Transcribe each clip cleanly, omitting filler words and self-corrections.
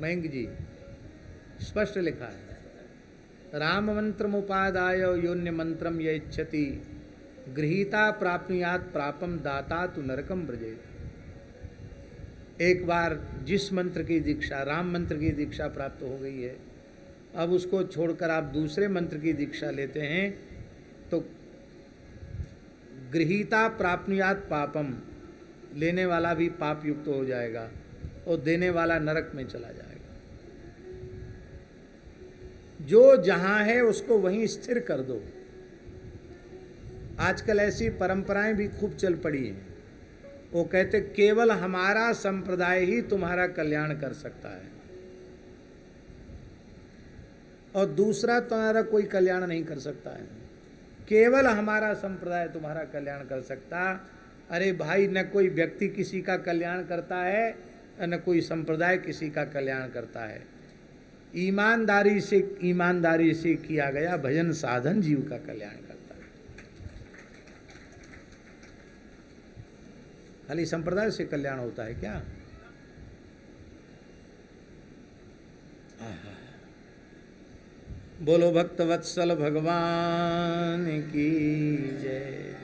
मयंक जी, स्पष्ट लिखा है, राम मंत्र मुपादाय योन्य मंत्रम य इच्छति गृहीता प्राप्नुयात प्रापम दाता तु नरकम ब्रजेत। एक बार जिस मंत्र की दीक्षा, राम मंत्र की दीक्षा प्राप्त हो गई है, अब उसको छोड़कर आप दूसरे मंत्र की दीक्षा लेते हैं तो गृहीता प्राप्नुयात पापम, लेने वाला भी पाप युक्त हो जाएगा और देने वाला नरक में चला जाएगा। जो जहां है उसको वहीं स्थिर कर दो। आजकल ऐसी परंपराएं भी खूब चल पड़ी हैं। वो कहते केवल हमारा संप्रदाय ही तुम्हारा कल्याण कर सकता है और दूसरा तुम्हारा कोई कल्याण नहीं कर सकता है। केवल हमारा संप्रदाय तुम्हारा कल्याण कर सकता। अरे भाई, न कोई व्यक्ति किसी का कल्याण करता है, न कोई संप्रदाय किसी का कल्याण करता है। ईमानदारी से किया गया भजन साधन जीव का कल्याण करता है। खाली संप्रदाय से कल्याण होता है क्या? बोलो भक्त वत्सल भगवान की जय।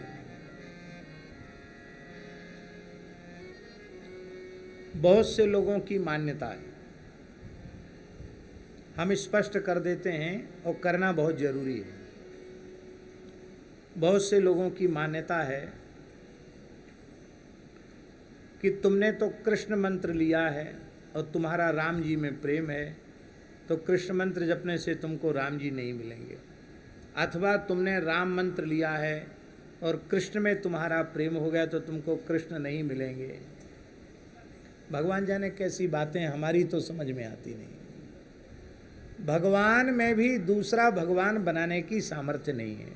बहुत से लोगों की मान्यता है, हम स्पष्ट कर देते हैं और करना बहुत जरूरी है। बहुत से लोगों की मान्यता है कि तुमने तो कृष्ण मंत्र लिया है और तुम्हारा राम जी में प्रेम है, तो कृष्ण मंत्र जपने से तुमको राम जी नहीं मिलेंगे। अथवा तुमने राम मंत्र लिया है और कृष्ण में तुम्हारा प्रेम हो गया तो तुमको कृष्ण नहीं मिलेंगे। भगवान जाने कैसी बातें, हमारी तो समझ में आती नहीं। भगवान में भी दूसरा भगवान बनाने की सामर्थ्य नहीं है,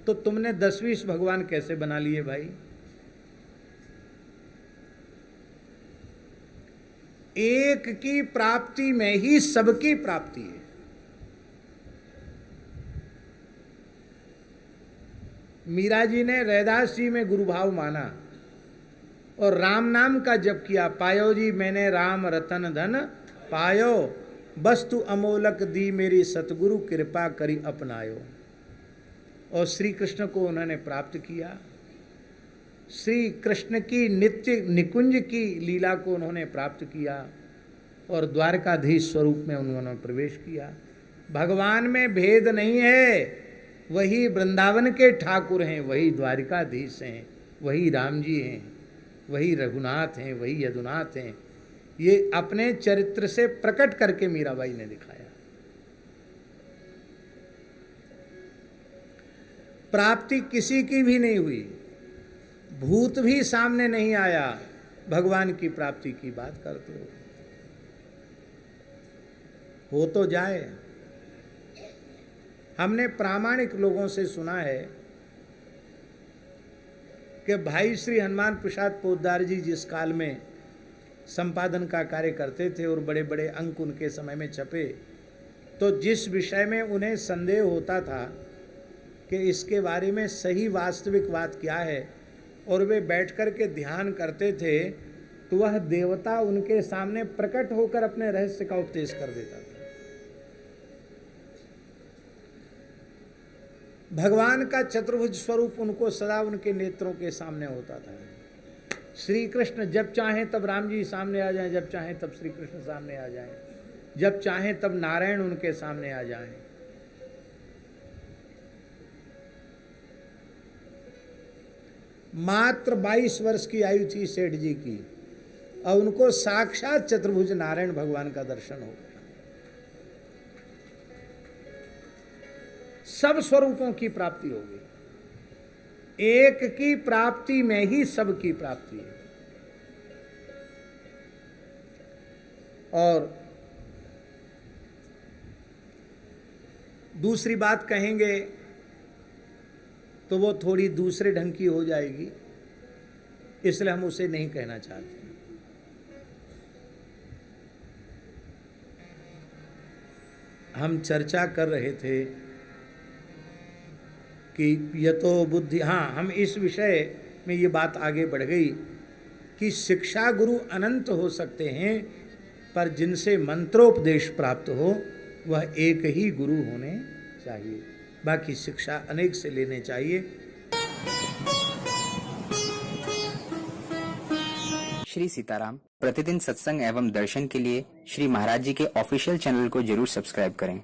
तो तुमने 10-20 भगवान कैसे बना लिए भाई? एक की प्राप्ति में ही सबकी प्राप्ति है। मीरा जी ने रैदास जी में गुरु भाव माना और राम नाम का जप किया। पायो जी मैंने राम रतन धन पायो, वस्तु अमोलक दी मेरी सतगुरु कृपा करी अपनायो। और श्री कृष्ण को उन्होंने प्राप्त किया। श्री कृष्ण की नित्य निकुंज की लीला को उन्होंने प्राप्त किया और द्वारकाधीश स्वरूप में उन्होंने प्रवेश किया। भगवान में भेद नहीं है, वही वृंदावन के ठाकुर हैं, वही द्वारकाधीश हैं, वही राम जी हैं, वही रघुनाथ हैं, वही यदुनाथ हैं। ये अपने चरित्र से प्रकट करके मीराबाई ने दिखाया। प्राप्ति किसी की भी नहीं हुई, भूत भी सामने नहीं आया, भगवान की प्राप्ति की बात करते हो तो जाए। हमने प्रामाणिक लोगों से सुना है कि भाई श्री हनुमान प्रसाद पोद्दार जी जिस काल में संपादन का कार्य करते थे और बड़े बड़े अंक उनके समय में छपे, तो जिस विषय में उन्हें संदेह होता था कि इसके बारे में सही वास्तविक बात क्या है, और वे बैठ कर के ध्यान करते थे, तो वह देवता उनके सामने प्रकट होकर अपने रहस्य का उपदेश कर देता था। भगवान का चतुर्भुज स्वरूप उनको सदा उनके नेत्रों के सामने होता था। श्री कृष्ण जब चाहें तब राम जी सामने आ जाएं, जब चाहें तब श्री कृष्ण सामने आ जाएं, जब चाहें तब नारायण उनके सामने आ जाएं। मात्र 22 वर्ष की आयु थी सेठ जी की और उनको साक्षात चतुर्भुज नारायण भगवान का दर्शन हो गया। सब स्वरूपों की प्राप्ति हो गई। एक की प्राप्ति में ही सब की प्राप्ति है। और दूसरी बात कहेंगे तो वो थोड़ी दूसरे ढंग की हो जाएगी, इसलिए हम उसे नहीं कहना चाहते। हम चर्चा कर रहे थे कि यतो बुद्धि, हाँ, हम इस विषय में ये बात आगे बढ़ गई कि शिक्षा गुरु अनंत हो सकते हैं, पर जिनसे मंत्रोपदेश प्राप्त हो वह एक ही गुरु होने चाहिए। बाकी शिक्षा अनेक से लेने चाहिए। श्री सीताराम प्रतिदिन सत्संग एवं दर्शन के लिए श्री महाराज जी के ऑफिशियल चैनल को जरूर सब्सक्राइब करें।